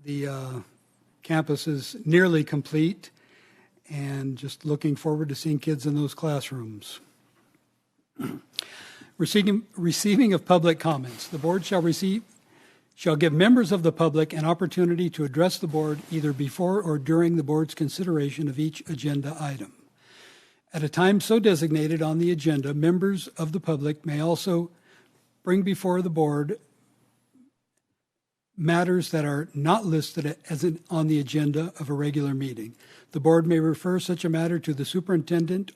The campus is nearly complete, and just looking forward to seeing kids in those classrooms. Receiving of public comments. The board shall give members of the public an opportunity to address the board either before or during the board's consideration of each agenda item. At a time so designated on the agenda, members of the public may also bring before the board matters that are not listed on the agenda of a regular meeting. The board may refer such a matter to the superintendent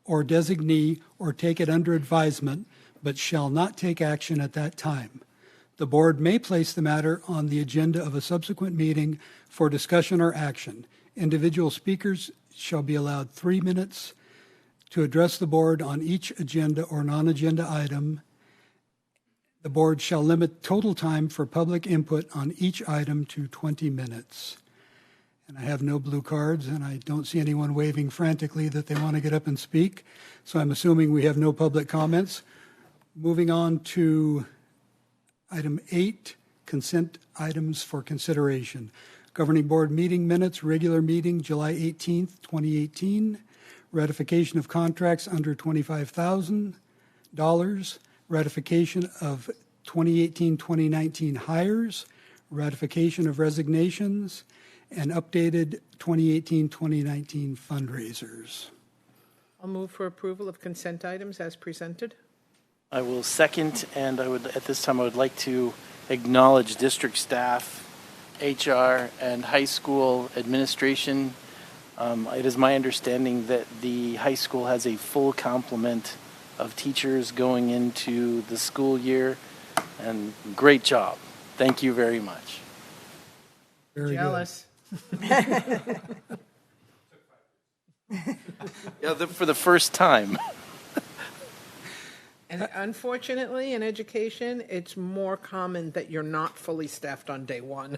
or designee or take it under advisement, but shall not take action at that time. The board may place the matter on the agenda of a subsequent meeting for discussion or action. Individual speakers shall be allowed 3 minutes to address the board on each agenda or non-agenda item. The board shall limit total time for public input on each item to 20 minutes. And I have no blue cards, and I don't see anyone waving frantically that they want to get up and speak. So I'm assuming we have no public comments. Moving on to item 8, consent items for consideration. Governing board meeting minutes, regular meeting, July 18th, 2018. Ratification of contracts under $25,000. Ratification of 2018-2019 hires, ratification of resignations, and updated 2018-2019 fundraisers. I'll move for approval of consent items as presented. I will second, and at this time I would like to acknowledge district staff, HR, and high school administration. It is my understanding that the high school has a full complement of teachers going into the school year, and great job. Thank you very much. Very Jealous. Yeah, for the first time. And unfortunately, in education, it's more common that you're not fully staffed on day one.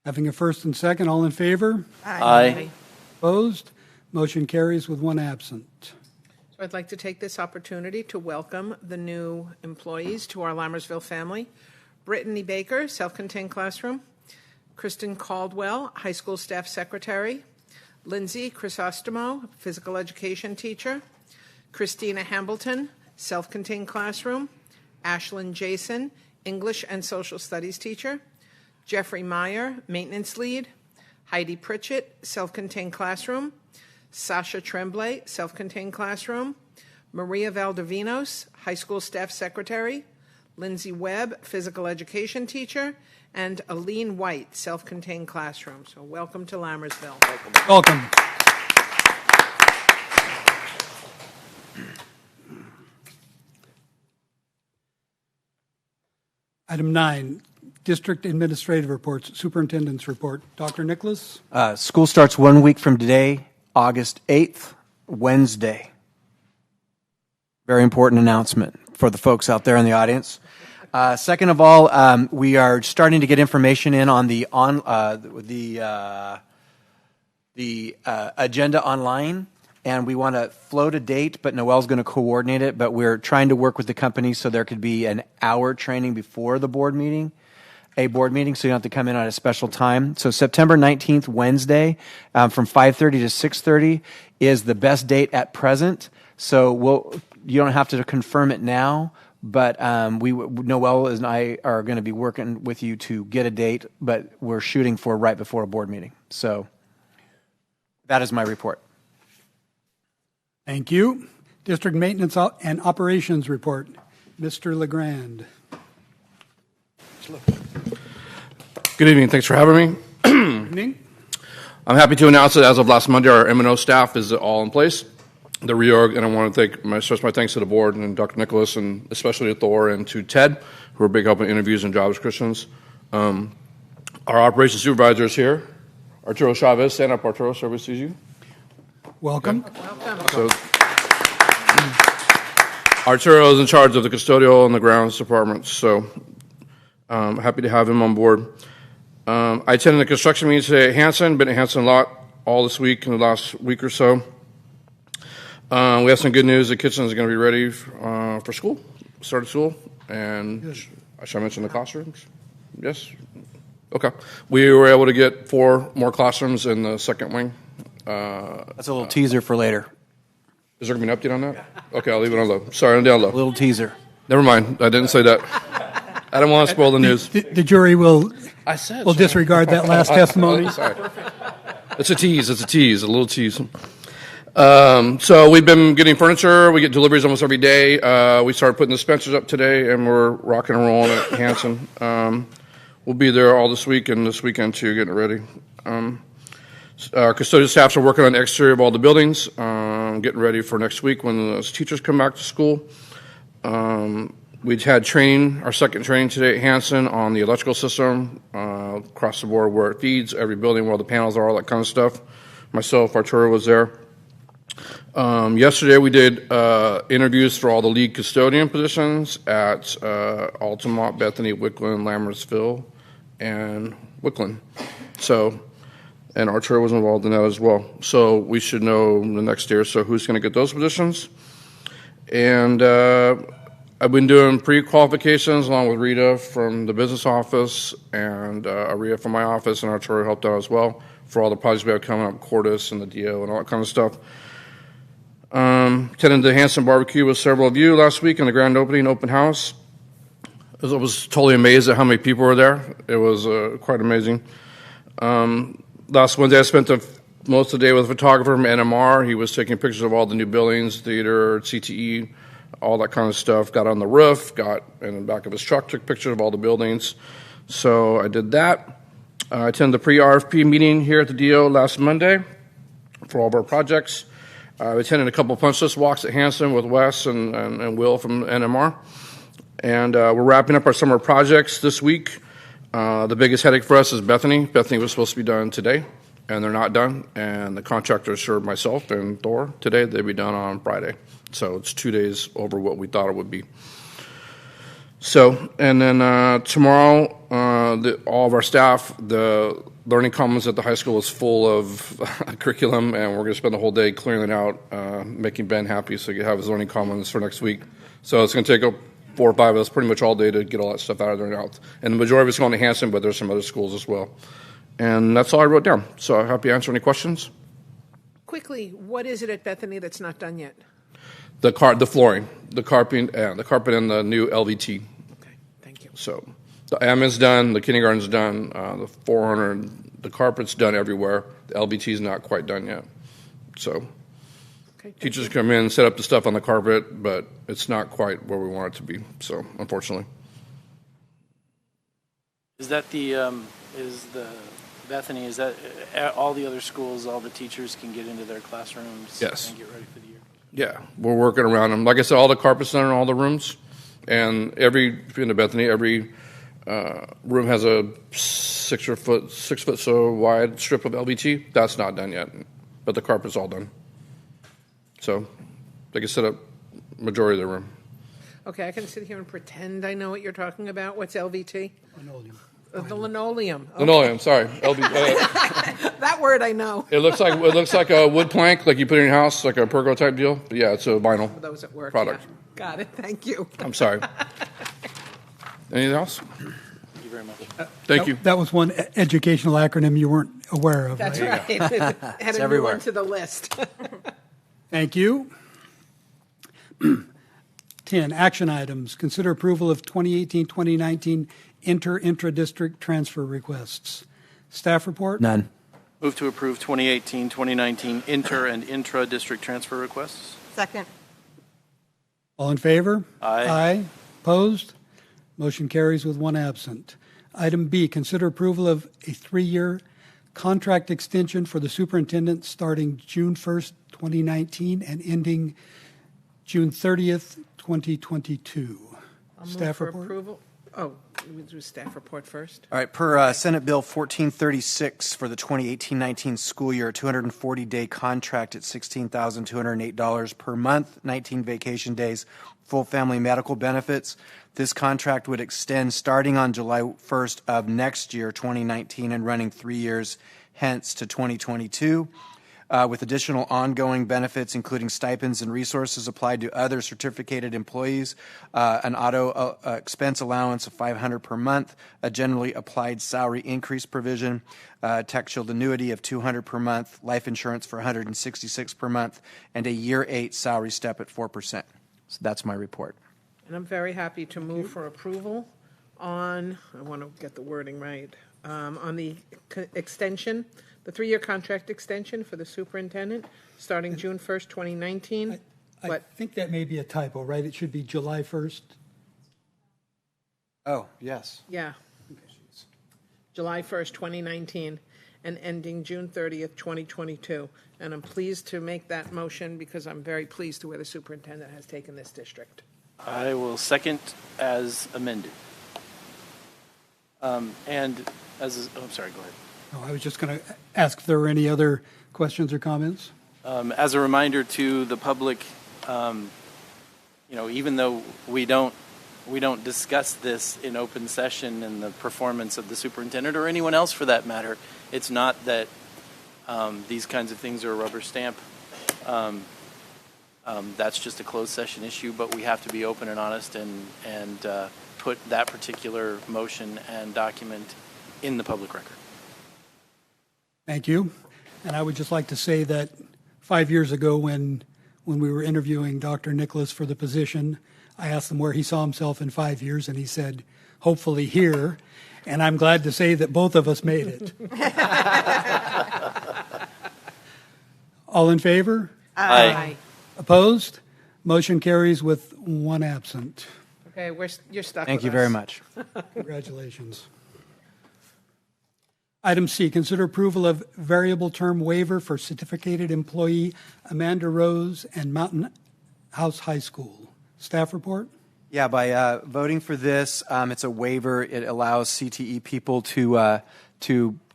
Having a first and second, all in favor? Aye. Opposed? Motion carries with one absent. So I'd like to take this opportunity to welcome the new employees to our Lammersville family. Brittany Baker, self-contained classroom. Kristen Caldwell, high school staff secretary. Lindsay Chrysostomo, physical education teacher. Christina Hambleton, self-contained classroom. Ashlyn Jason, English and social studies teacher. Jeffrey Meyer, maintenance lead. Heidi Pritchett, self-contained classroom. Sasha Tremblay, self-contained classroom. Maria Valdivinos, high school staff secretary. Lindsay Webb, physical education teacher. And Aline White, self-contained classroom. So welcome to Lammersville. Welcome. Item 9, District Administrative Reports, Superintendent's Report. Dr. Nicholas? School starts 1 week from today, August 8th, Wednesday. Very important announcement for the folks out there in the audience. Second of all, we are starting to get information in on the agenda online, and we want to float a date, but Noelle's going to coordinate it, but we're trying to work with the company so there could be an hour training before the board meeting, so you don't have to come in at a special time. So September 19th, Wednesday, from 5:30 to 6:30 is the best date at present. So you don't have to confirm it now, but Noelle and I are going to be working with you to get a date, but we're shooting for right before a board meeting. So that is my report. Thank you. District Maintenance and Operations Report. Mr. LeGrand. Good evening. Thanks for having me. Good evening. I'm happy to announce that as of last Monday, our M&O staff is all in place. The reorg, and I want to express my thanks to the board and Dr. Nicholas, and especially to Thor and to Ted, who are big help in interviews and job descriptions. Our operations supervisor is here, Arturo Chavez. Stand up, Arturo, so everybody sees you. Welcome. Welcome. So, Arturo is in charge of the custodial and the grounds departments, so happy to have him on board. I attended the construction meeting today at Hanson, been at Hanson a lot all this week in the last week or so. We have some good news. The kitchen is going to be ready for school, start of school, and I should mention the classrooms. Yes? Okay. We were able to get 4 more classrooms in the second wing. That's a little teaser for later. Is there going to be an update on that? Okay, I'll leave it on low. Sorry, I'm down low. Little teaser. Never mind. I didn't say that. I don't want to spoil the news. The jury will disregard that last testimony. Sorry. It's a tease. It's a tease. A little tease. So we've been getting furniture. We get deliveries almost every day. We started putting the dispensers up today, and we're rocking and rolling at Hanson. We'll be there all this week and this weekend, too, getting it ready. Our custodial staffs are working on the exterior of all the buildings, getting ready for next week when the teachers come back to school. We've had training, our second training today at Hanson on the electrical system, across the board where it feeds, every building, where the panels are, all that kind of stuff. Myself, Arturo was there. Yesterday we did interviews for all the lead custodian positions at Altamont, Bethany, Wickland, Lammersville, and Wickland. And Arturo was involved in that as well. So we should know in the next day or so who's going to get those positions. And I've been doing pre-qualifications along with Rita from the business office and Aria from my office, and Arturo helped out as well for all the projects we have coming up, Cordis and the DO and all that kind of stuff. Attended the Hanson Barbecue with several of you last week in the grand opening open house. I was totally amazed at how many people were there. It was quite amazing. Last Wednesday I spent most of the day with a photographer from NMR. He was taking pictures of all the new buildings, theater, CTE, all that kind of stuff. Got on the roof, got in the back of his truck, took pictures of all the buildings. So I did that. I attended the pre-RFP meeting here at the DO last Monday for all of our projects. I attended a couple of punch list walks at Hanson with Wes and Will from NMR. And we're wrapping up our summer projects this week. The biggest headache for us is Bethany. Bethany was supposed to be done today, and they're not done. And the contractor assured myself and Thor today they'd be done on Friday. So it's 2 days over what we thought it would be. So, and then tomorrow, all of our staff, the Learning Commons at the high school is full of curriculum, and we're going to spend the whole day clearing it out, making Ben happy so he can have his Learning Commons for next week. So it's going to take up 4 or 5 of us pretty much all day to get all that stuff out of there and out. And the majority of it's going to Hanson, but there's some other schools as well. And that's all I wrote down. So I'm happy to answer any questions. Quickly, what is it at Bethany that's not done yet? The flooring, the carpet, and the new LVT. Okay, thank you. So the admin's done, the kindergarten's done, the 400, the carpet's done everywhere. The LVT's not quite done yet. So Okay, teachers come in, set up the stuff on the carpet, but it's not quite where we want it to be. So unfortunately. Is that Bethany, is that all the other schools, all the teachers can get into their classrooms Yes. and get ready for the year? Yeah, we're working around them. Like I said, all the carpet's done in all the rooms, and in the Bethany, every room has a 6 foot so wide strip of LVT. That's not done yet, but the carpet's all done. So they can set up majority of the room. Okay, I can sit here and pretend I know what you're talking about. What's LVT? Linoleum. The linoleum. Okay. Linoleum, sorry. That word I know. It looks like a wood plank, like you put in your house, like a pergo type deal. But yeah, it's a vinyl For those at work. product. Yeah. Got it. Thank you. I'm sorry. Anything else? Thank you very much. Thank you. That was one educational acronym you weren't aware of. That's right? right. Add a new everywhere. one to the list. Thank you. 10, action items. Consider approval of 2018-2019 intra-district transfer requests. Staff report? None. Move to approve 2018-2019 inter and intra-district transfer requests. Second. All in favor? Aye. Aye. Opposed? Motion carries with 1 absent. Item B, consider approval of a 3-year contract extension for the superintendent starting June 1st, 2019 and ending June 30th, 2022. I'll move Staff for report? approval. Oh, we do staff report first. All right, per Senate Bill 1436 for the 2018-19 school year, 240-day contract at $16,208 per month, 19 vacation days, full family medical benefits. This contract would extend starting on July 1st of next year, 2019, and running 3 years hence to 2022. with additional ongoing benefits, including stipends and resources applied to other certificated employees, an auto expense allowance of $500 per month, a generally applied salary increase provision, tax shield annuity of $200 per month, life insurance for $166 per month, and a year 8 salary step at 4%. So that's my report. And I'm very happy to move for approval on, I want to get the wording right, on the extension, the 3-year contract extension for the superintendent, starting June 1st, 2019. I think that may be a typo, right? It should be July 1st. Oh, yes. Yeah. July 1st, 2019, and ending June 30th, 2022. And I'm pleased to make that motion because I'm very pleased to where the superintendent has taken this district. I will second as amended. And as I'm sorry, go ahead. Oh, I was just going to ask if there were any other questions or comments. As a reminder to the public, even though we don't discuss this in open session and the performance of the superintendent or anyone else for that matter, it's not that these kinds of things are a rubber stamp. That's just a closed session issue, but we have to be open and honest and put that particular motion and document in the public record. Thank you. And I would just like to say that 5 years ago when we were interviewing Dr. Nicholas for the position, I asked him where he saw himself in 5 years, and he said, hopefully here. And I'm glad to say that both of us made it. All in favor? Aye. Opposed? Motion carries with 1 absent. Okay, you're stuck Thank with you us. very much. Congratulations. Item C, consider approval of variable term waiver for certificated employee Amanda Rose and Mountain House High School. Staff report? Yeah, by voting for this, it's a waiver. It allows CTE people to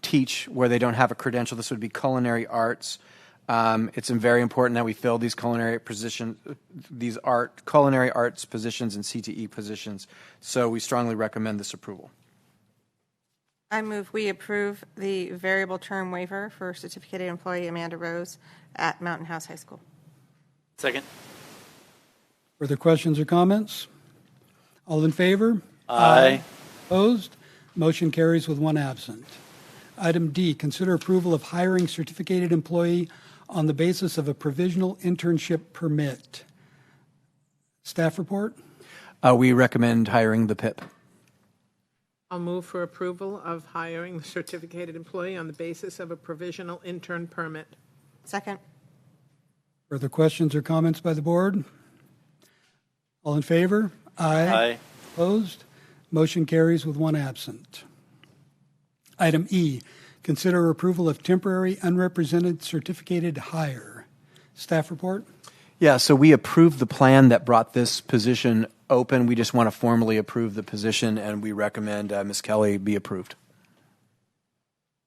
teach where they don't have a credential. This would be culinary arts. It's very important that we fill these culinary arts positions and CTE positions. So we strongly recommend this approval. I move we approve the variable term waiver for certificated employee Amanda Rose at Mountain House High School. Second. Further questions or comments? All in favor? Aye. Opposed? Motion carries with 1 absent. Item D, consider approval of hiring certificated employee on the basis of a provisional internship permit. Staff report? We recommend hiring the PIP. I'll move for approval of hiring the certificated employee on the basis of a provisional intern permit. Second. Further questions or comments by the board? All in favor? Aye. Opposed? Motion carries with 1 absent. Item E, consider approval of temporary unrepresented certificated hire. Staff report? Yeah, so we approved the plan that brought this position open. We just want to formally approve the position, and we recommend Ms. Kelly be approved.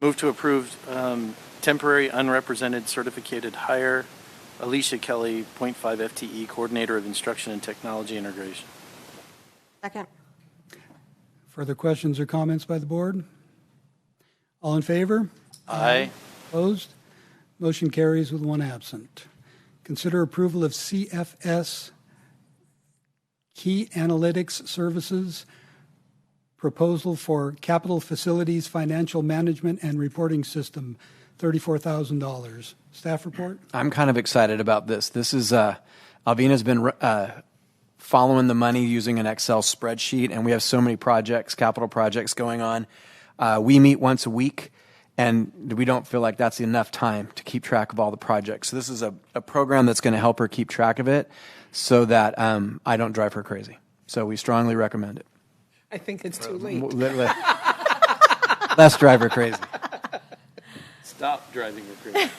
Move to approve temporary unrepresented certificated hire, Alicia Kelly, 0.5 FTE, Coordinator of Instruction and Technology Integration. Second. Further questions or comments by the board? All in favor? Aye. Opposed? Motion carries with 1 absent. Consider approval of CFS Key Analytics Services proposal for Capital Facilities Financial Management and Reporting System, $34,000. Staff report? I'm kind of excited about this. This is, Alvina's been following the money using an Excel spreadsheet, and we have so many projects, capital projects going on. We meet once a week, and we don't feel like that's enough time to keep track of all the projects. So this is a program that's going to help her keep track of it so that I don't drive her crazy. So we strongly recommend it. I think it's too late. Less drive her crazy. Stop driving her crazy.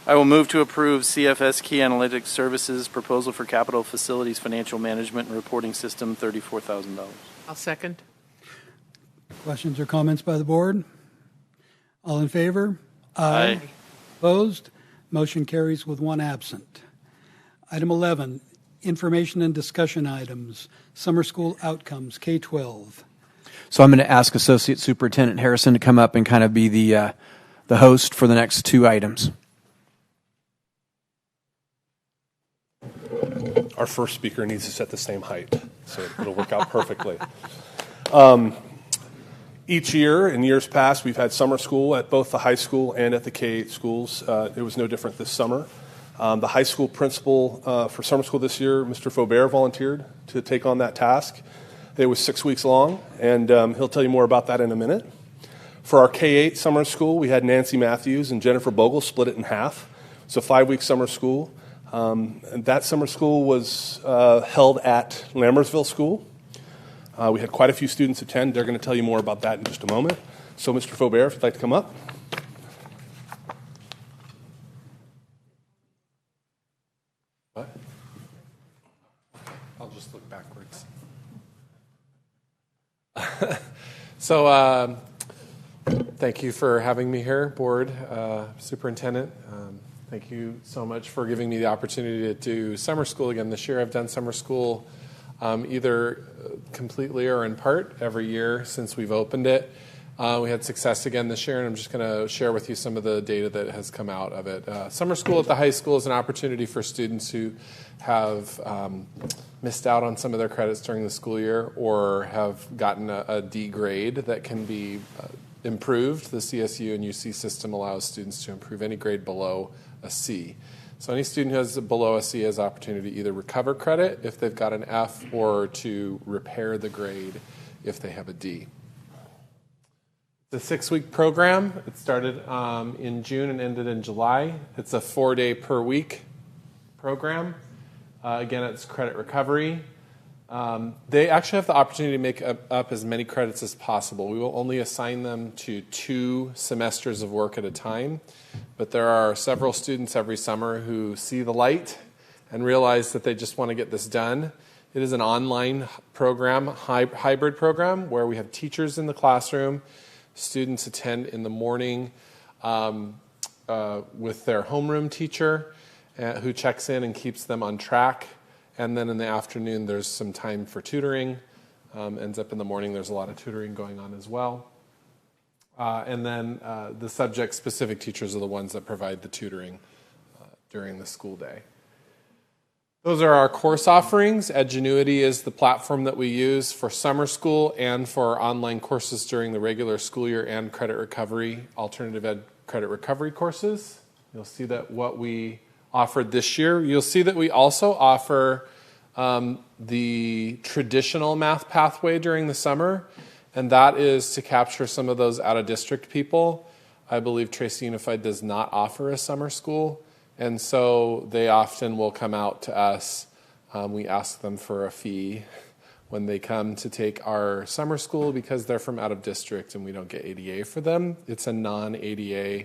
I will move to approve CFS Key Analytics Services proposal for Capital Facilities Financial Management and Reporting System, $34,000. I'll second. Questions or comments by the board? All in favor? Aye. Opposed? Motion carries with 1 absent. Item 11, information and discussion items. Summer school outcomes, K-12. So I'm going to ask Associate Superintendent Harrison to come up and kind of be the the host for the next two items. Our first speaker needs to set the same height, so it'll work out perfectly. Each year, in years past, we've had summer school at both the high school and at the K-8 schools. It was no different this summer. The high school principal for summer school this year, Mr. Faubert, volunteered to take on that task. It was 6 weeks long, and he'll tell you more about that in a minute. For our K-8 summer school, we had Nancy Matthews and Jennifer Bogle split it in half. It's a 5-week summer school. And that summer school was held at Lammersville School. We had quite a few students attend. They're going to tell you more about that in just a moment. So, Mr. Faubert, if you'd like to come up. What? I'll just look backwards. So, thank you for having me here, Board Superintendent. Thank you so much for giving me the opportunity to do summer school again this year. I've done summer school either completely or in part every year since we've opened it. We had success again this year, and I'm just going to share with you some of the data that has come out of it. Summer school at the high school is an opportunity for students who have missed out on some of their credits during the school year or have gotten a D grade that can be improved. The CSU and UC system allows students to improve any grade below a C. So any student who has below a C has the opportunity to either recover credit if they've got an F or to repair the grade if they have a D. The 6-week program, it started in June and ended in July. It's a 4-day per week program. Again, it's credit recovery. They actually have the opportunity to make up as many credits as possible. We will only assign them to 2 semesters of work at a time, but there are several students every summer who see the light and realize that they just want to get this done. It is an online program, hybrid program, where we have teachers in the classroom. Students attend in the morning with their homeroom teacher who checks in and keeps them on track. And then in the afternoon, there's some time for tutoring. Ends up in the morning, there's a lot of tutoring going on as well. And then the subject-specific teachers are the ones that provide the tutoring during the school day. Those are our course offerings. Edgenuity is the platform that we use for summer school and for our online courses during the regular school year and credit recovery, alternative ed credit recovery courses. You'll see that what we offered this year. You'll see that we also offer the traditional math pathway during the summer, and that is to capture some of those out-of-district people. I believe Tracy Unified does not offer a summer school, and so they often will come out to us. We ask them for a fee when they come to take our summer school because they're from out-of-district and we don't get ADA for them. It's a non-ADA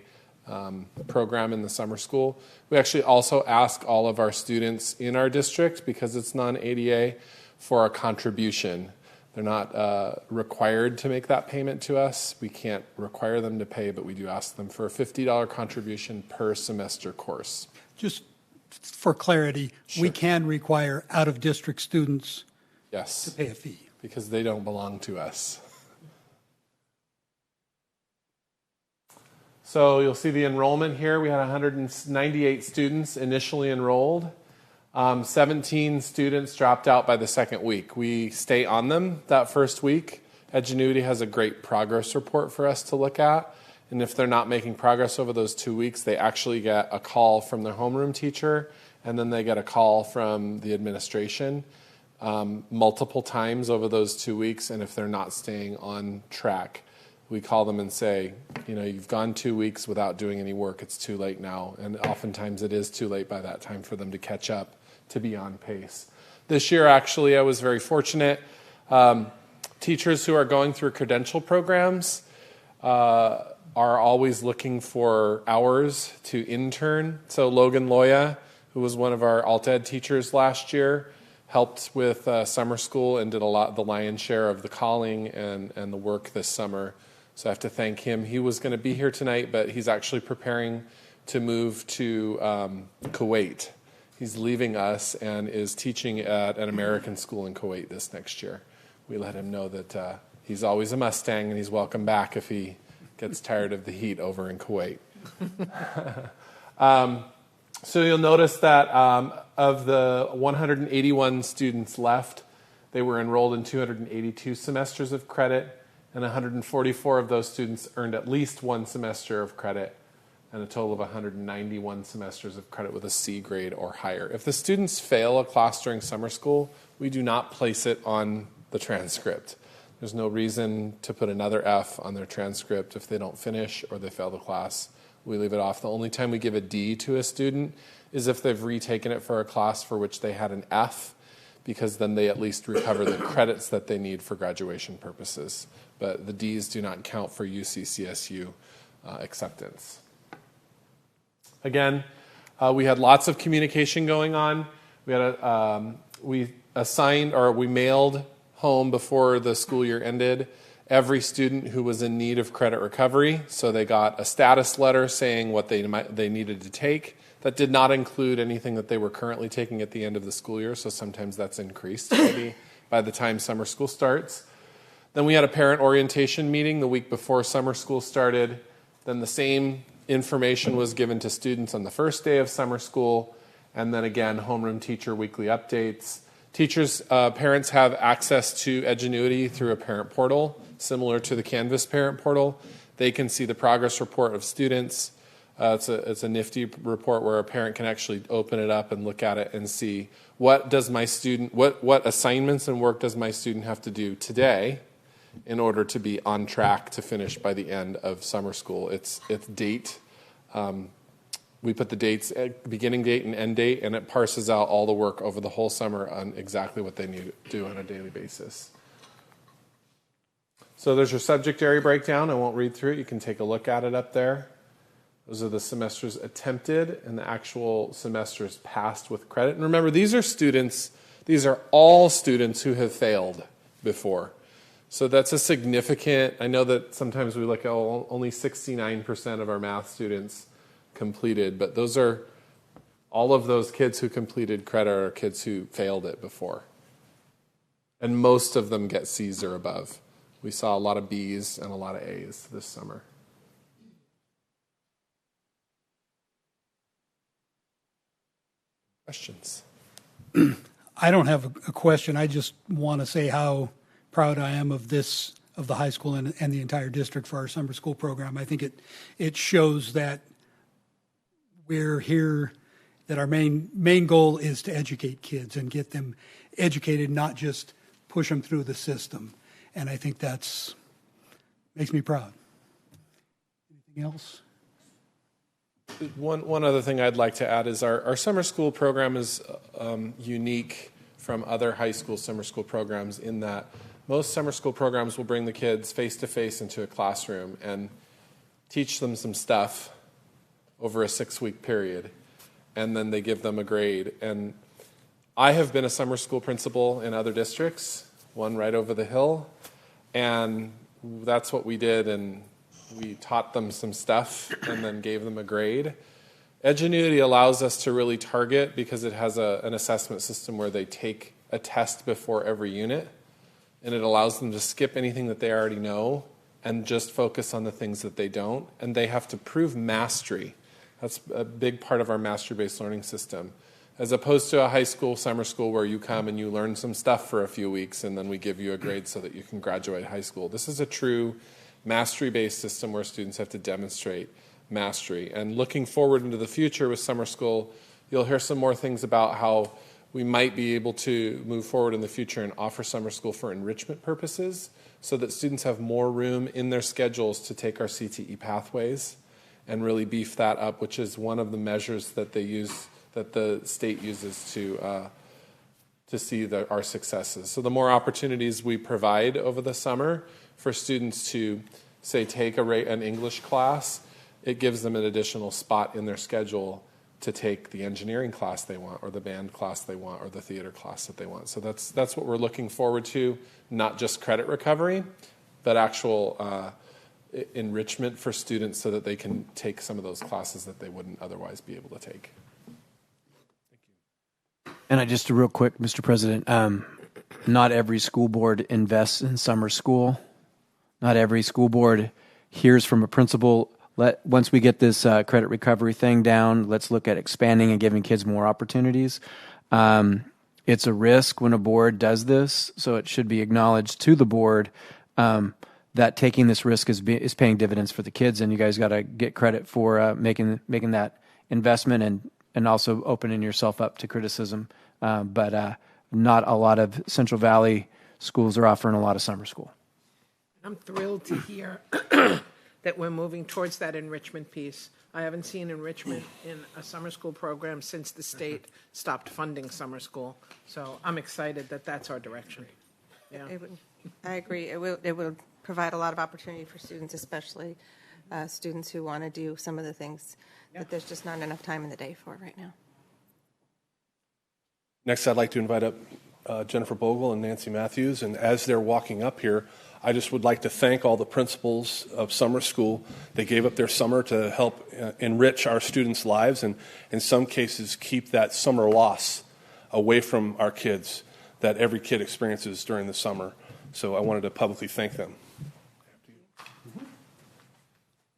program in the summer school. We actually also ask all of our students in our district, because it's non-ADA, for a contribution. They're not required to make that payment to us. We can't require them to pay, but we do ask them for a $50 contribution per semester course. Just for clarity, Sure. We can require out-of-district students Yes, to pay a fee. because they don't belong to us. So you'll see the enrollment here. We had 198 students initially enrolled. 17 students dropped out by the second week. We stay on them that first week. Edgenuity has a great progress report for us to look at. And if they're not making progress over those 2 weeks, they actually get a call from their homeroom teacher, and then they get a call from the administration multiple times over those 2 weeks. And if they're not staying on track, we call them and say, you've gone 2 weeks without doing any work. It's too late now. And oftentimes it is too late by that time for them to catch up, to be on pace. This year, actually, I was very fortunate. Teachers who are going through credential programs are always looking for hours to intern. So Logan Loya, who was one of our alt-ed teachers last year, helped with summer school and did the lion's share of the calling and the work this summer. So I have to thank him. He was going to be here tonight, but he's actually preparing to move to Kuwait. He's leaving us and is teaching at an American school in Kuwait this next year. We let him know that he's always a Mustang and he's welcome back if he gets tired of the heat over in Kuwait. So you'll notice that of the 181 students left, they were enrolled in 282 semesters of credit, and 144 of those students earned at least one semester of credit, and a total of 191 semesters of credit with a C grade or higher. If the students fail a class during summer school, we do not place it on the transcript. There's no reason to put another F on their transcript if they don't finish or they fail the class. We leave it off. The only time we give a D to a student is if they've retaken it for a class for which they had an F, because then they at least recover the credits that they need for graduation purposes. But the Ds do not count for UC-CSU acceptance. Again, we had lots of communication going on. We mailed home before the school year ended every student who was in need of credit recovery. So they got a status letter saying what they needed to take. That did not include anything that they were currently taking at the end of the school year, so sometimes that's increased maybe by the time summer school starts. Then we had a parent orientation meeting the week before summer school started. Then the same information was given to students on the first day of summer school, and then again, homeroom teacher weekly updates. Parents have access to Edgenuity through a parent portal, similar to the Canvas parent portal. They can see the progress report of students. It's a nifty report where a parent can actually open it up and look at it and see what assignments and work does my student have to do today in order to be on track to finish by the end of summer school. It's date. We put the dates, beginning date and end date, and it parses out all the work over the whole summer on exactly what they need to do on a daily basis. So there's your subject area breakdown. I won't read through it. You can take a look at it up there. Those are the semesters attempted and the actual semesters passed with credit. And remember, these are all students who have failed before. So that's a significant, I know that sometimes we look at only 69% of our math students completed, but those are all of those kids who completed credit are kids who failed it before. And most of them get C's or above. We saw a lot of B's and a lot of A's this summer. Questions? I don't have a question. I just want to say how proud I am of the high school and the entire district for our summer school program. I think it shows that we're here, that our main goal is to educate kids and get them educated, not just push them through the system. And I think makes me proud. Anything else? One other thing I'd like to add is our summer school program is unique from other high school summer school programs in that most summer school programs will bring the kids face-to-face into a classroom and teach them some stuff over a 6-week period, and then they give them a grade. And I have been a summer school principal in other districts, one right over the hill, and that's what we did, and we taught them some stuff and then gave them a grade. Edgenuity allows us to really target because it has an assessment system where they take a test before every unit, and it allows them to skip anything that they already know and just focus on the things that they don't, and they have to prove mastery. That's a big part of our mastery-based learning system, as opposed to a high school, summer school, where you come and you learn some stuff for a few weeks and then we give you a grade so that you can graduate high school. This is a true mastery-based system where students have to demonstrate mastery. And looking forward into the future with summer school, you'll hear some more things about how we might be able to move forward in the future and offer summer school for enrichment purposes so that students have more room in their schedules to take our CTE pathways and really beef that up, which is one of the measures that they use, that the state uses to see our successes. So the more opportunities we provide over the summer for students to, say, take an English class, it gives them an additional spot in their schedule to take the engineering class they want, or the band class they want, or the theater class that they want. So that's what we're looking forward to, not just credit recovery, but actual enrichment for students so that they can take some of those classes that they wouldn't otherwise be able to take. Thank you. And just real quick, Mr. President, not every school board invests in summer school. Not every school board hears from a principal. Once we get this credit recovery thing down, let's look at expanding and giving kids more opportunities. It's a risk when a board does this, so it should be acknowledged to the board that taking this risk is paying dividends for the kids, and you guys got to get credit for making that investment and also opening yourself up to criticism. But not a lot of Central Valley schools are offering a lot of summer school. I'm thrilled to hear that we're moving towards that enrichment piece. I haven't seen enrichment in a summer school program since the state stopped funding summer school. So I'm excited that that's our direction. Yeah. I agree. It will provide a lot of opportunity for students, especially students who want to do some of the things that there's just not enough time in the day for right now. Next, I'd like to invite up Jennifer Bogle and Nancy Matthews. And as they're walking up here, I just would like to thank all the principals of summer school. They gave up their summer to help enrich our students' lives and in some cases keep that summer loss away from our kids that every kid experiences during the summer. So I wanted to publicly thank them.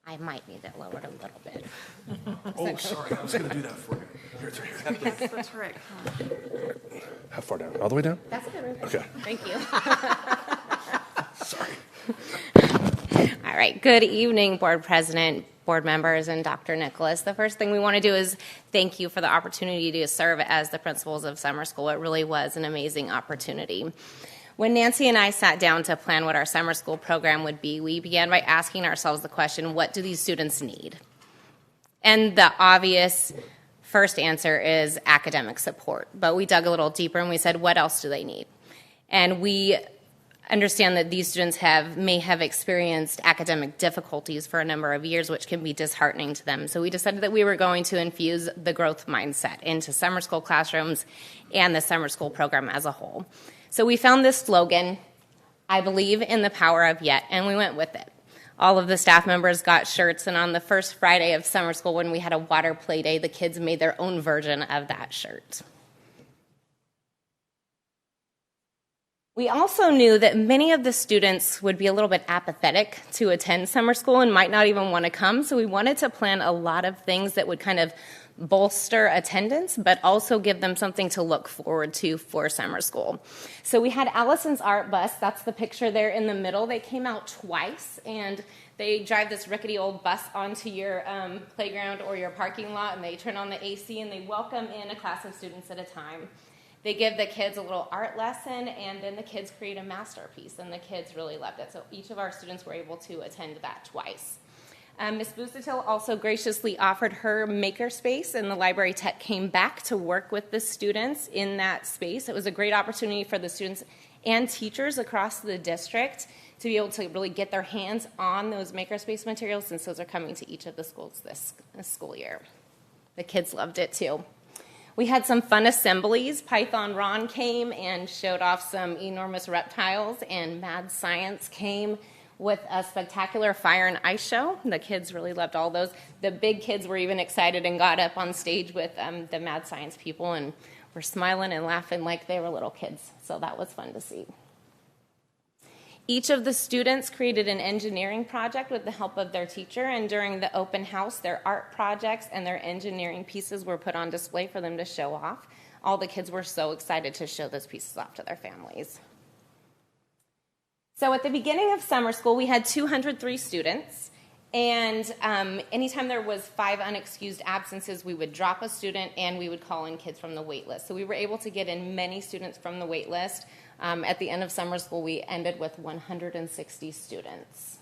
I might need it lowered a little bit. Oh, sorry. I was going to do that for you. Here, it's right here. That's the trick. How far down? All the way down? That's a good one. Okay. Thank you. Sorry. All right. Good evening, board president, board members, and Dr. Nicholas. The first thing we want to do is thank you for the opportunity to serve as the principals of summer school. It really was an amazing opportunity. When Nancy and I sat down to plan what our summer school program would be, we began by asking ourselves the question, what do these students need? And the obvious first answer is academic support. But we dug a little deeper and we said, what else do they need? And we understand that these students may have experienced academic difficulties for a number of years, which can be disheartening to them. So we decided that we were going to infuse the growth mindset into summer school classrooms and the summer school program as a whole. So we found this slogan, I believe in the power of yet, and we went with it. All of the staff members got shirts, and on the first Friday of summer school when we had a water play day, the kids made their own version of that shirt. We also knew that many of the students would be a little bit apathetic to attend summer school and might not even want to come, so we wanted to plan a lot of things that would kind of bolster attendance, but also give them something to look forward to for summer school. So we had Allison's art bus. That's the picture there in the middle. They came out twice, and they drive this rickety old bus onto your playground or your parking lot, and they turn on the AC, and they welcome in a class of students at a time. They give the kids a little art lesson, and then the kids create a masterpiece, and the kids really loved it. So each of our students were able to attend that twice. Ms. Busatil also graciously offered her makerspace, and the library tech came back to work with the students in that space. It was a great opportunity for the students and teachers across the district to be able to really get their hands on those makerspace materials, since those are coming to each of the schools this school year. The kids loved it too. We had some fun assemblies. Python Ron came and showed off some enormous reptiles, and Mad Science came with a spectacular fire and ice show. The kids really loved all those. The big kids were even excited and got up on stage with the Mad Science people and were smiling and laughing like they were little kids. So that was fun to see. Each of the students created an engineering project with the help of their teacher, and during the open house, their art projects and their engineering pieces were put on display for them to show off. All the kids were so excited to show those pieces off to their families. So at the beginning of summer school, we had 203 students, and anytime there was 5 unexcused absences, we would drop a student and we would call in kids from the wait list. So we were able to get in many students from the wait list. At the end of summer school, we ended with 160 students.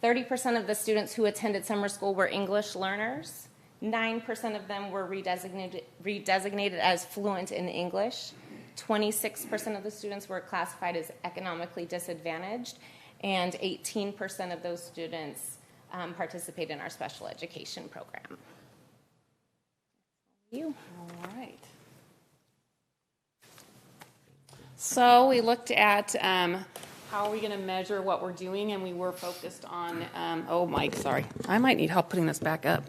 30% of the students who attended summer school were English learners. 9% of them were redesignated as fluent in English. 26% of the students were classified as economically disadvantaged, and 18% of those students participate in our special education program. You. All right. So we looked at how are we going to measure what we're doing, and we were focused on, oh, Mike, sorry. I might need help putting this back up.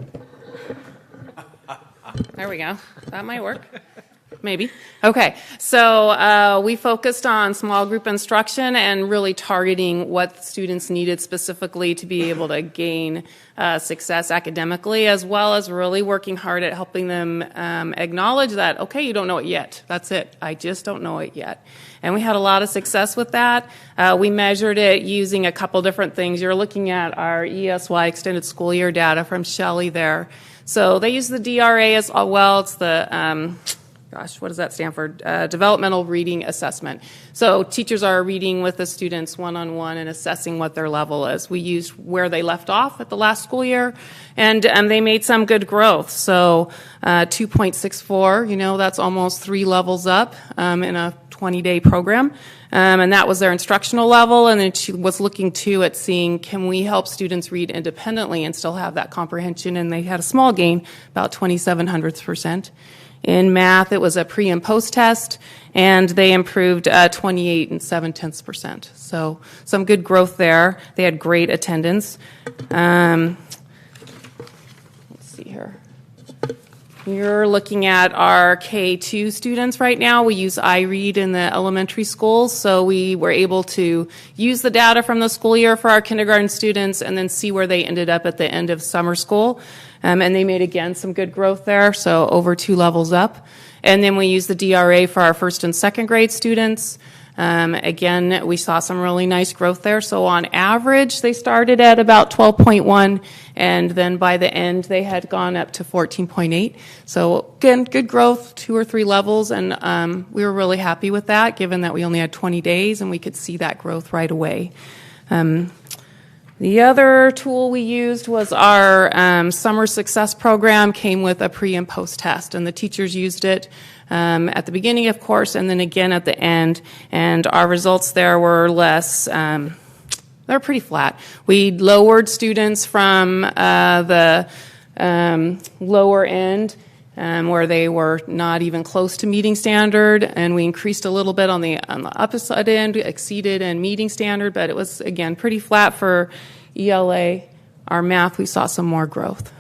There we go. That might work. Maybe. Okay. So we focused on small group instruction and really targeting what students needed specifically to be able to gain success academically, as well as really working hard at helping them acknowledge that, okay, you don't know it yet. That's it. I just don't know it yet. And we had a lot of success with that. We measured it using a couple different things. You're looking at our ESY extended school year data from Shelley there. So they use the DRA as well. It's the what does that stand for? Developmental Reading Assessment. So teachers are reading with the students one-on-one and assessing what their level is. We used where they left off at the last school year, and they made some good growth. So 2.64, that's almost 3 levels up in a 20-day program. And that was their instructional level. And then she was looking, too, at seeing, can we help students read independently and still have that comprehension? And they had a small gain, about 0.27%. In math, it was a pre and post test, and they improved 28 and 0.7%. So some good growth there. They had great attendance. Let's see here. You're looking at our K2 students right now. We use iRead in the elementary schools, so we were able to use the data from the school year for our kindergarten students and then see where they ended up at the end of summer school. And they made, again, some good growth there, so over 2 levels up. And then we use the DRA for our first and second grade students. Again, we saw some really nice growth there. So on average, they started at about 12.1, and then by the end, they had gone up to 14.8. So again, good growth, 2 or 3 levels, and we were really happy with that, given that we only had 20 days, and we could see that growth right away. The other tool we used was our Summer Success Program. Came with a pre and post test, and the teachers used it at the beginning, of course, and then again at the end. And our results there were less, they're pretty flat. We lowered students from the lower end, where they were not even close to meeting standard, and we increased a little bit on the opposite end, exceeded and meeting standard, but it was, again, pretty flat for ELA. Our math, we saw some more growth.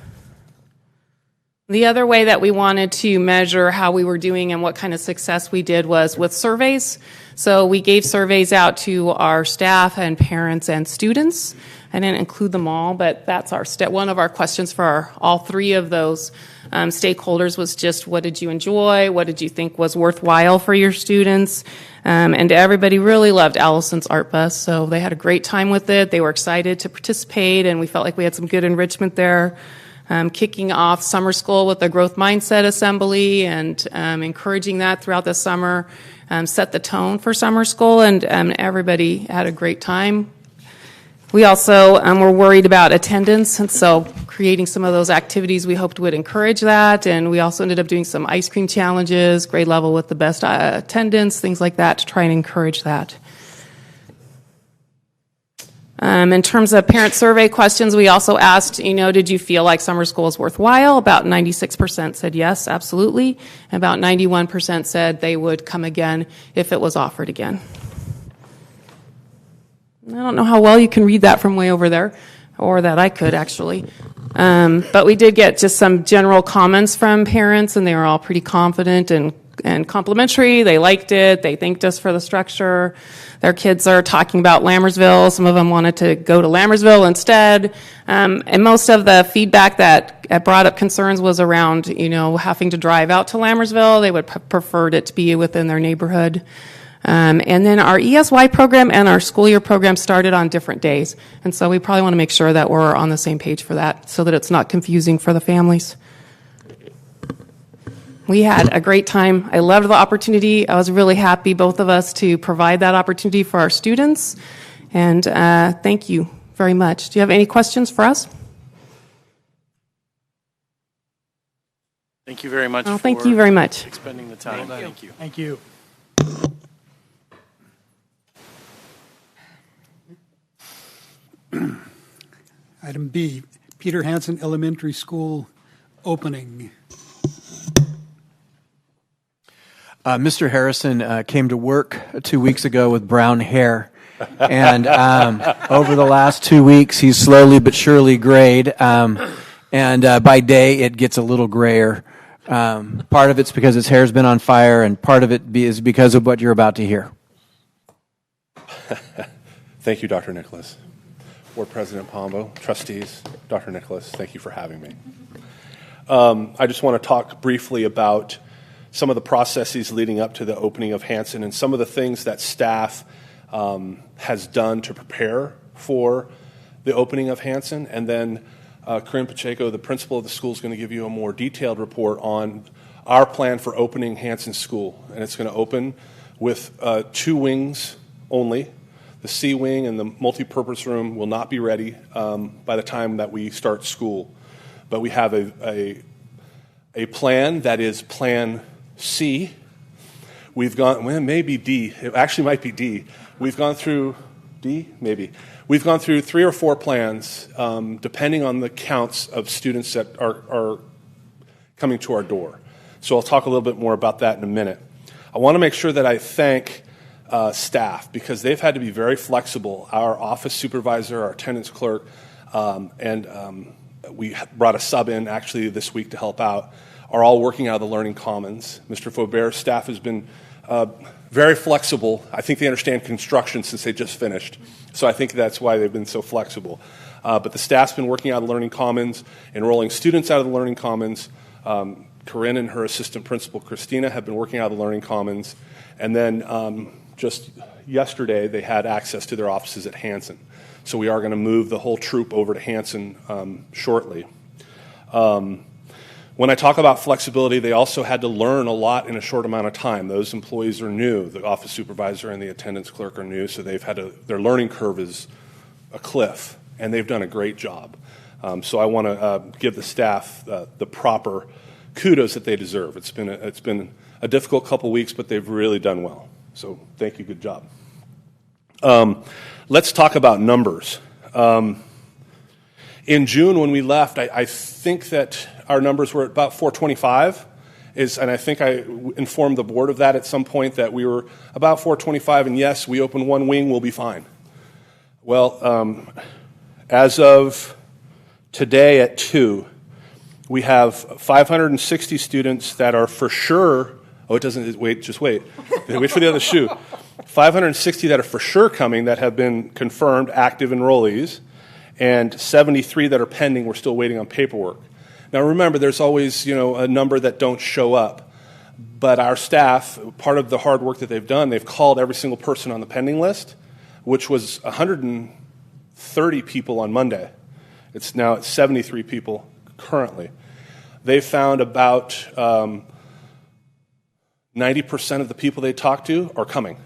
The other way that we wanted to measure how we were doing and what kind of success we did was with surveys. So we gave surveys out to our staff and parents and students. I didn't include them all, but that's one of our questions for all 3 of those stakeholders was just, what did you enjoy? What did you think was worthwhile for your students? And everybody really loved Allison's Art Bus, so they had a great time with it. They were excited to participate, and we felt like we had some good enrichment there. Kicking off summer school with a growth mindset assembly and encouraging that throughout the summer set the tone for summer school, and everybody had a great time. We also were worried about attendance, and so creating some of those activities we hoped would encourage that, and we also ended up doing some ice cream challenges, grade level with the best attendance, things like that to try and encourage that. In terms of parent survey questions, we also asked, did you feel like summer school is worthwhile? About 96% said yes, absolutely. And about 91% said they would come again if it was offered again. I don't know how well you can read that from way over there, or that I could actually. But we did get just some general comments from parents, and they were all pretty confident and complimentary. They liked it. They thanked us for the structure. Their kids are talking about Lammersville. Some of them wanted to go to Lammersville instead. And most of the feedback that brought up concerns was around, having to drive out to Lammersville. They would preferred it to be within their neighborhood. And then our ESY program and our school year program started on different days. And so we probably want to make sure that we're on the same page for that so that it's not confusing for the families. We had a great time. I loved the opportunity. I was really happy, both of us, to provide that opportunity for our students. And thank you very much. Do you have any questions for us? Thank you very much. Thank you very much. Expending the time. Thank you. Thank you. Item B, Peter Hansen Elementary School opening. Mr. Harrison came to work 2 weeks ago with brown hair. And over the last 2 weeks, he's slowly but surely grayed. And by day, it gets a little grayer. Part of it's because his hair's been on fire, and part of it is because of what you're about to hear. Thank you, Dr. Nicholas. Board President Pombo, trustees, Dr. Nicholas, thank you for having me. I just want to talk briefly about some of the processes leading up to the opening of Hanson and some of the things that staff has done to prepare for the opening of Hanson. And then Corinne Pacheco, the principal of the school, is going to give you a more detailed report on our plan for opening Hanson School. And it's going to open with 2 wings only. The C wing and the multipurpose room will not be ready by the time that we start school. But we have a plan that is Plan C. We've gone, well, maybe D. It actually might be D. We've gone through D, maybe. We've gone through 3 or 4 plans, depending on the counts of students that are coming to our door. So I'll talk a little bit more about that in a minute. I want to make sure that I thank staff, because they've had to be very flexible. Our office supervisor, our attendance clerk, and we brought a sub in actually this week to help out, are all working out of the Learning Commons. Mr. Faubert's staff has been very flexible. I think they understand construction since they just finished. So I think that's why they've been so flexible. But the staff's been working out of the Learning Commons, enrolling students out of the Learning Commons. Corinne and her assistant principal, Christina, have been working out of the Learning Commons. And then just yesterday, they had access to their offices at Hanson. So we are going to move the whole troop over to Hanson shortly. When I talk about flexibility, they also had to learn a lot in a short amount of time. Those employees are new. The office supervisor and the attendance clerk are new, so they've had their learning curve is a cliff, and they've done a great job. So I want to give the staff the proper kudos that they deserve. It's been a difficult couple weeks, but they've really done well. So thank you, good job. Let's talk about numbers. In June, when we left, I think that our numbers were at about 425, and I think I informed the board of that at some point, that we were about 425, and yes, we open 1 wing, we'll be fine. Well, as of today at 2, we have 560 students that are for sure, it doesn't, wait, just wait. Wait for the other shoe. 560 that are for sure coming that have been confirmed active enrollees, and 73 that are pending. We're still waiting on paperwork. Now remember, there's always a number that don't show up. But our staff, part of the hard work that they've done, they've called every single person on the pending list, which was 130 people on Monday. It's now at 73 people currently. They found about 90% of the people they talked to are coming.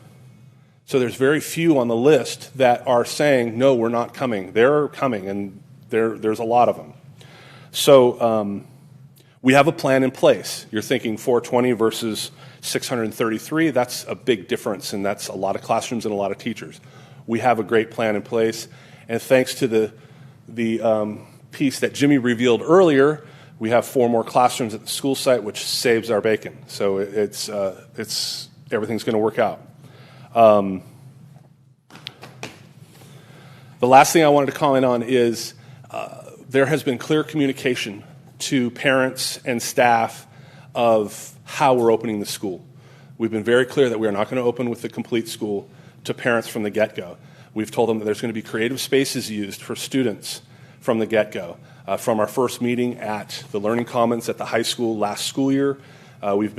So there's very few on the list that are saying, no, we're not coming. They're coming, and there's a lot of them. So we have a plan in place. You're thinking 420 versus 633. That's a big difference, and that's a lot of classrooms and a lot of teachers. We have a great plan in place, and thanks to the piece that Jimmy revealed earlier, we have 4 more classrooms at the school site, which saves our bacon. So it's everything's going to work out. The last thing I wanted to comment on is there has been clear communication to parents and staff of how we're opening the school. We've been very clear that we are not going to open with the complete school to parents from the get-go. We've told them that there's going to be creative spaces used for students from the get-go. From our first meeting at the Learning Commons at the high school last school year, we've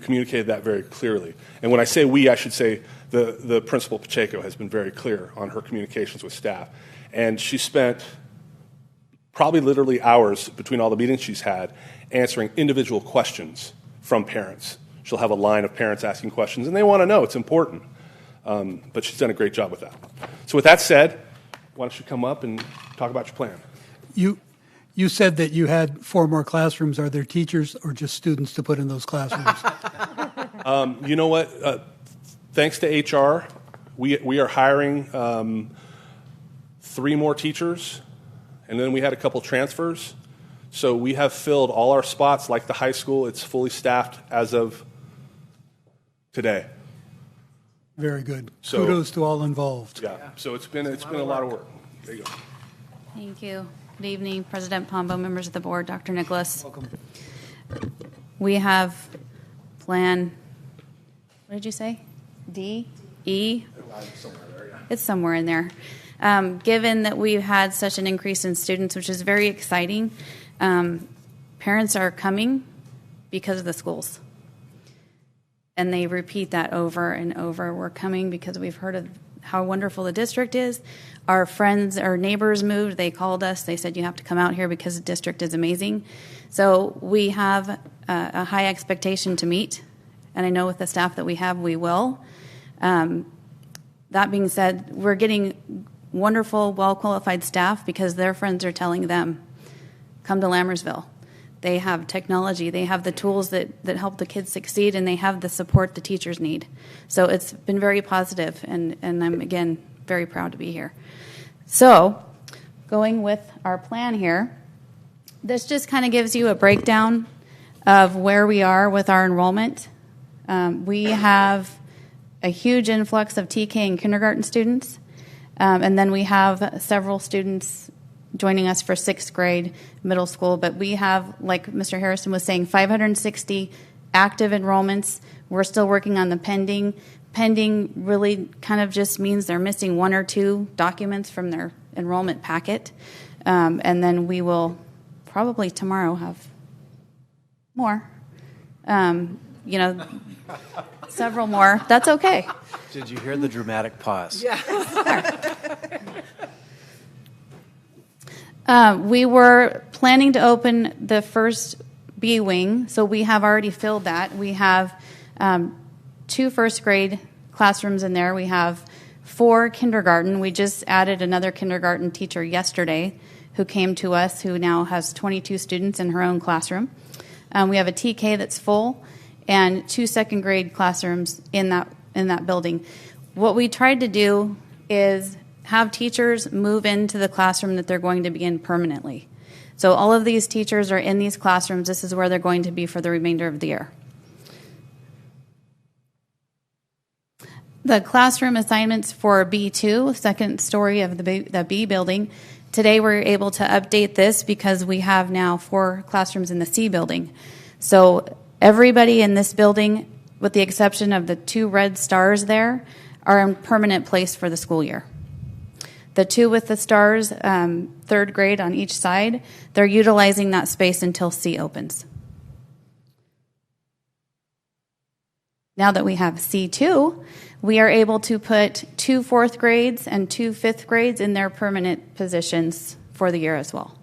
communicated that very clearly. And when I say we, I should say the principal, Pacheco, has been very clear on her communications with staff. And she spent probably literally hours between all the meetings she's had answering individual questions from parents. She'll have a line of parents asking questions, and they want to know. It's important. But she's done a great job with that. So with that said, why don't you come up and talk about your plan? You said that you had 4 more classrooms. Are there teachers or just students to put in those classrooms? You know what? Thanks to HR, we are hiring 3 more teachers, and then we had a couple transfers. So we have filled all our spots like the high school. It's fully staffed as of today. Very good. So, kudos to all involved. Yeah. So it's been a lot of work. There you go. Thank you. Good evening, President Pombo, members of the board, Dr. Nicholas. Welcome. We have plan, what did you say? D? E? It's somewhere in there. Given that we've had such an increase in students, which is very exciting, parents are coming because of the schools. And they repeat that over and over. We're coming because we've heard of how wonderful the district is. Our friends, our neighbors moved. They called us. They said, you have to come out here because the district is amazing. So we have a high expectation to meet. And I know with the staff that we have, we will. That being said, we're getting wonderful, well-qualified staff because their friends are telling them, come to Lammersville. They have technology. They have the tools that help the kids succeed, and they have the support the teachers need. So it's been very positive, and I'm, again, very proud to be here. So going with our plan here, this just kind of gives you a breakdown of where we are with our enrollment. We have a huge influx of TK and kindergarten students, and then we have several students joining us for 6th grade middle school, but we have, like Mr. Harrison was saying, 560 active enrollments. We're still working on the pending. Pending really kind of just means they're missing 1 or 2 documents from their enrollment packet, and then we will probably tomorrow have more. Several more. That's okay. Did you hear the dramatic pause? Yeah. We were planning to open the first B wing, so we have already filled that. We have 2 first grade classrooms in there. We have 4 kindergarten. We just added another kindergarten teacher yesterday who came to us, who now has 22 students in her own classroom. We have a TK that's full and 2 second grade classrooms in that building. What we tried to do is have teachers move into the classroom that they're going to be in permanently. So all of these teachers are in these classrooms. This is where they're going to be for the remainder of the year. The classroom assignments for B2, second story of the B building, today we're able to update this because we have now 4 classrooms in the C building. So everybody in this building, with the exception of the 2 red stars there, are in permanent place for the school year. The 2 with the stars, 3rd grade on each side, they're utilizing that space until C opens. Now that we have C2, we are able to put 2 4th grades and 2 5th grades in their permanent positions for the year as well.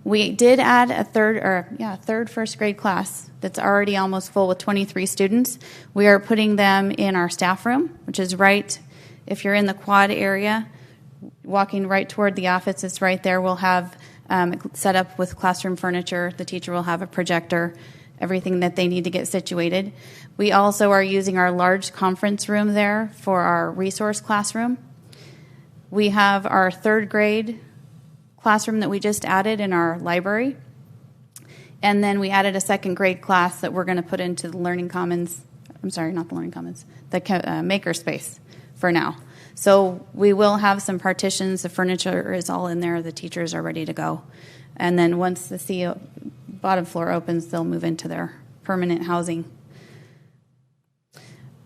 We did add a third first grade class that's already almost full with 23 students. We are putting them in our staff room, which is right, if you're in the quad area, walking right toward the office, it's right there. We'll have set up with classroom furniture. The teacher will have a projector, everything that they need to get situated. We also are using our large conference room there for our resource classroom. We have our 3rd grade classroom that we just added in our library. And then we added a 2nd grade class that we're going to put into the Learning Commons. I'm sorry, not the Learning Commons, the maker space for now. So we will have some partitions. The furniture is all in there. The teachers are ready to go. And then once the bottom floor opens, they'll move into their permanent housing.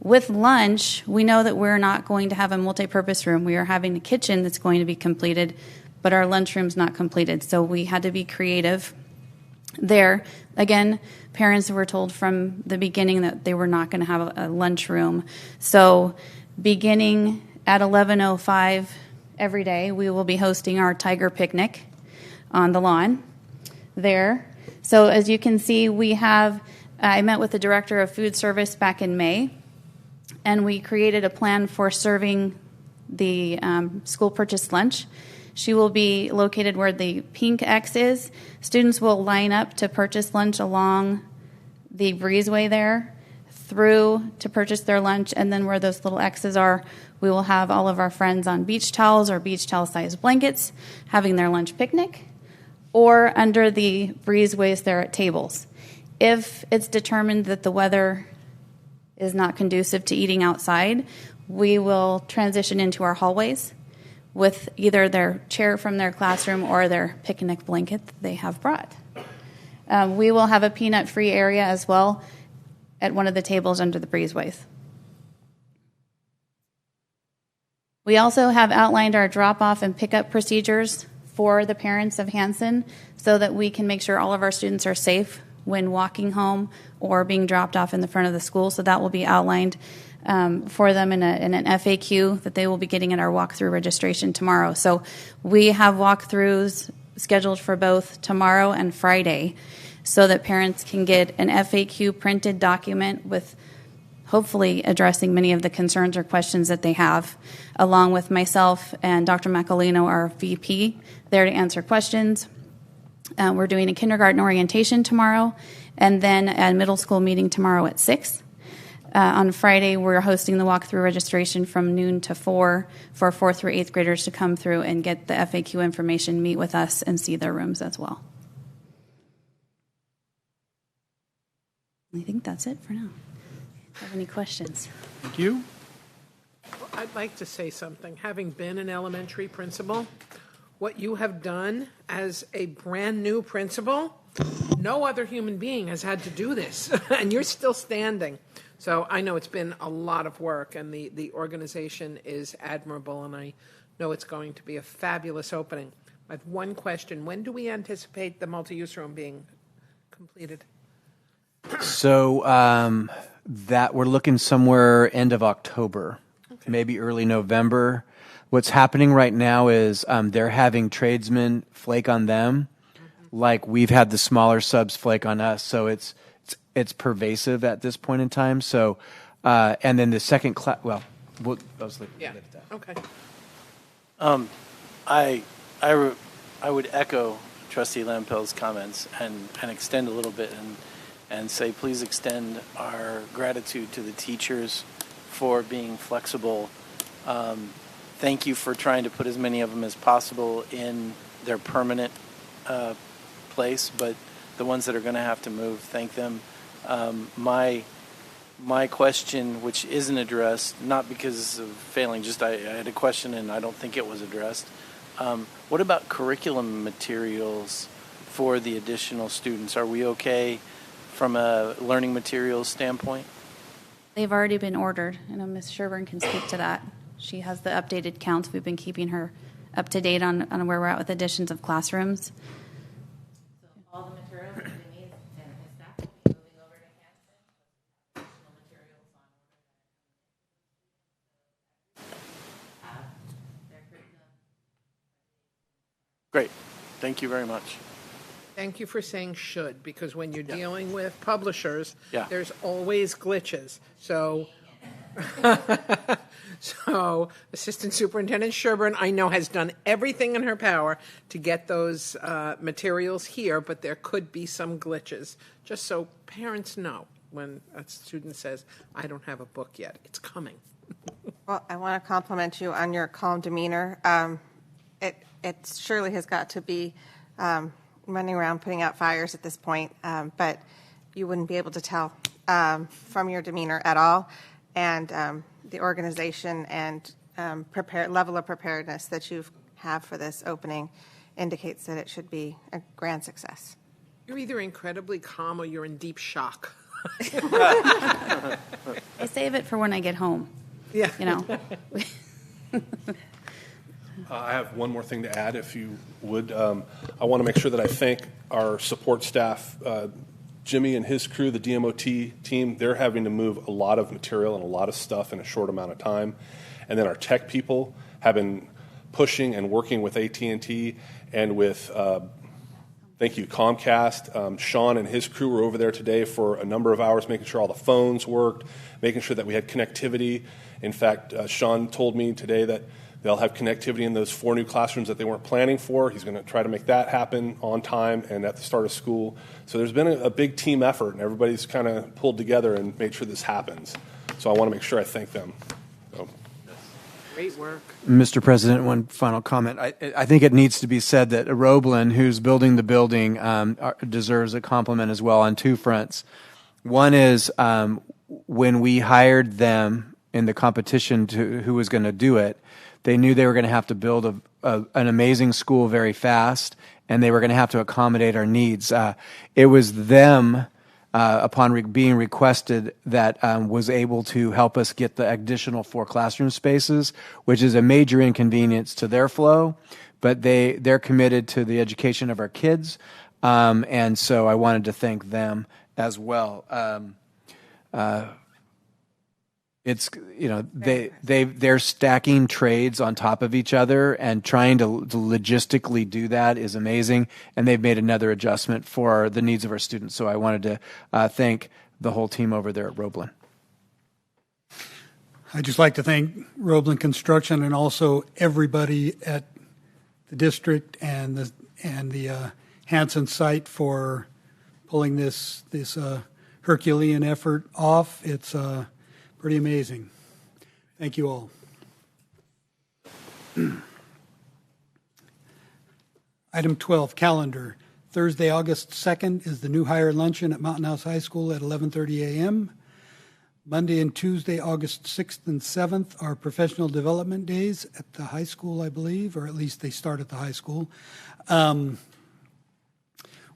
With lunch, we know that we're not going to have a multi-purpose room. We are having a kitchen that's going to be completed, but our lunchroom's not completed. So we had to be creative there. Again, parents were told from the beginning that they were not going to have a lunchroom. So beginning at 11:05 every day, we will be hosting our tiger picnic on the lawn there. So as you can see, we have, I met with the director of food service back in May, and we created a plan for serving the school purchased lunch. She will be located where the pink X is. Students will line up to purchase lunch along the breezeway there through to purchase their lunch, and then where those little X's are, we will have all of our friends on beach towels or beach towel-sized blankets having their lunch picnic, or under the breezeways there at tables. If it's determined that the weather is not conducive to eating outside, we will transition into our hallways. with either their chair from their classroom or their picnic blanket that they have brought. We will have a peanut-free area as well at one of the tables under the breezeways. We also have outlined our drop-off and pickup procedures for the parents of Hanson so that we can make sure all of our students are safe when walking home or being dropped off in the front of the school. So that will be outlined for them in an FAQ that they will be getting in our walkthrough registration tomorrow. So we have walkthroughs scheduled for both tomorrow and Friday so that parents can get an FAQ printed document with hopefully addressing many of the concerns or questions that they have, along with myself and Dr. Macalino, our VP, there to answer questions. We're doing a kindergarten orientation tomorrow, and then a middle school meeting tomorrow at 6. On Friday, we're hosting the walkthrough registration from noon to 4 for 4th through 8th graders to come through and get the FAQ information, meet with us, and see their rooms as well. I think that's it for now. Have any questions? Thank you. I'd like to say something. Having been an elementary principal, what you have done as a brand new principal, no other human being has had to do this, and you're still standing. So I know it's been a lot of work, and the organization is admirable, and I know it's going to be a fabulous opening. I have one question. When do we anticipate the multi-use room being completed? So that we're looking somewhere end of October, maybe early November. What's happening right now is they're having tradesmen flake on them, like we've had the smaller subs flake on us. So it's pervasive at this point in time. So and then the second class. Well, I'll just leave it at that. Okay. I would echo Trustee Lampell's comments and extend a little bit and say please extend our gratitude to the teachers for being flexible. Thank you for trying to put as many of them as possible in their permanent place, but the ones that are going to have to move, thank them. My question, which isn't addressed, not because of failing, just I had a question and I don't think it was addressed. What about curriculum materials for the additional students? Are we okay from a learning materials standpoint? They've already been ordered. I know Ms. Sherburne can speak to that. She has the updated counts. We've been keeping her up to date on where we're at with additions of classrooms. So all the materials that we need and his staff will be moving over to Hanson. Additional materials on their curriculum. Great. Thank you very much. Thank you for saying should, because when you're dealing with publishers, Yeah. there's always glitches. So, Assistant Superintendent Sherburne, I know, has done everything in her power to get those materials here, but there could be some glitches, just so parents know when a student says, I don't have a book yet. It's coming. Well, I want to compliment you on your calm demeanor. It surely has got to be running around putting out fires at this point, but you wouldn't be able to tell from your demeanor at all, and the organization and level of preparedness that you have for this opening indicates that it should be a grand success. You're either incredibly calm or you're in deep shock. I save it for when I get home. Yeah. You know. I have one more thing to add, if you would. I want to make sure that I thank our support staff. Jimmy and his crew, the DMOT team, they're having to move a lot of material and a lot of stuff in a short amount of time. And then our tech people have been pushing and working with AT&T and with, thank you, Comcast. Sean and his crew were over there today for a number of hours, making sure all the phones worked, making sure that we had connectivity. In fact, Sean told me today that they'll have connectivity in those 4 new classrooms that they weren't planning for. He's going to try to make that happen on time and at the start of school. So there's been a big team effort, and everybody's kind of pulled together and made sure this happens. So I want to make sure I thank them. So. Great work. Mr. President, one final comment. I think it needs to be said that Roblin, who's building the building, deserves a compliment as well on 2 fronts. One is when we hired them in the competition to who was going to do it. They knew they were going to have to build an amazing school very fast, and they were going to have to accommodate our needs. It was them, upon being requested, that was able to help us get the additional 4 classroom spaces, which is a major inconvenience to their flow, but they're committed to the education of our kids, and so I wanted to thank them as well. It's, you know, they're stacking trades on top of each other, and trying to logistically do that is amazing, and they've made another adjustment for the needs of our students. So I wanted to thank the whole team over there at Roblin. I'd just like to thank Roblin Construction and also everybody at the district and the Hanson site for pulling this Herculean effort off. It's pretty amazing. Thank you all. Item 12, calendar. Thursday, August 2nd is the new hire luncheon at Mountain House High School at 11:30 a.m. Monday and Tuesday, August 6th and 7th, are professional development days at the high school, I believe, or at least they start at the high school.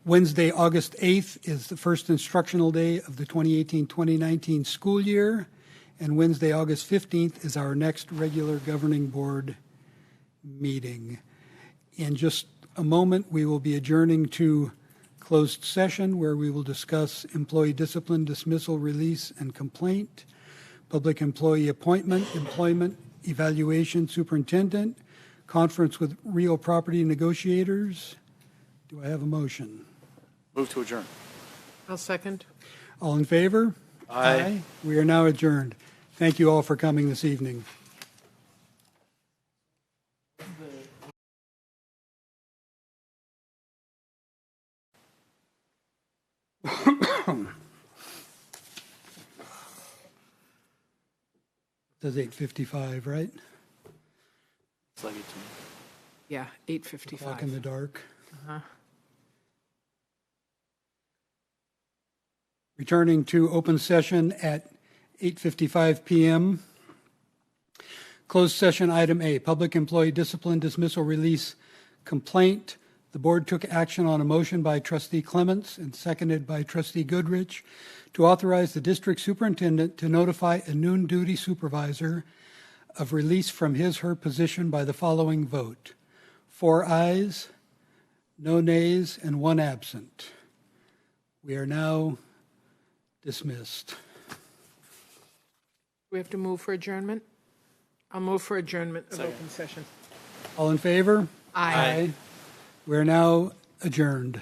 Wednesday, August 8th is the first instructional day of the 2018-2019 school year. And Wednesday, August 15th is our next regular governing board meeting. In just a moment, we will be adjourning to closed session where we will discuss employee discipline, dismissal, release, and complaint, public employee appointment, employment evaluation, superintendent, conference with real property negotiators. Do I have a motion? Move to adjourn. I'll second. All in favor? Aye. We are now adjourned. Thank you all for coming this evening. It says 8:55, right? It's like it to me. Yeah, 8:55. Walk in the dark. Returning to open session at 8:55 p.m. Closed session item A, public employee discipline, dismissal, release, complaint. The board took action on a motion by Trustee Clements and seconded by Trustee Goodrich to authorize the district superintendent to notify a noon duty supervisor of release from his/her position by the following vote: 4 ayes, no nays, and 1 absent. We are now dismissed. We have to move for adjournment? I'll move for adjournment of open session. All in favor? Aye. We are now adjourned.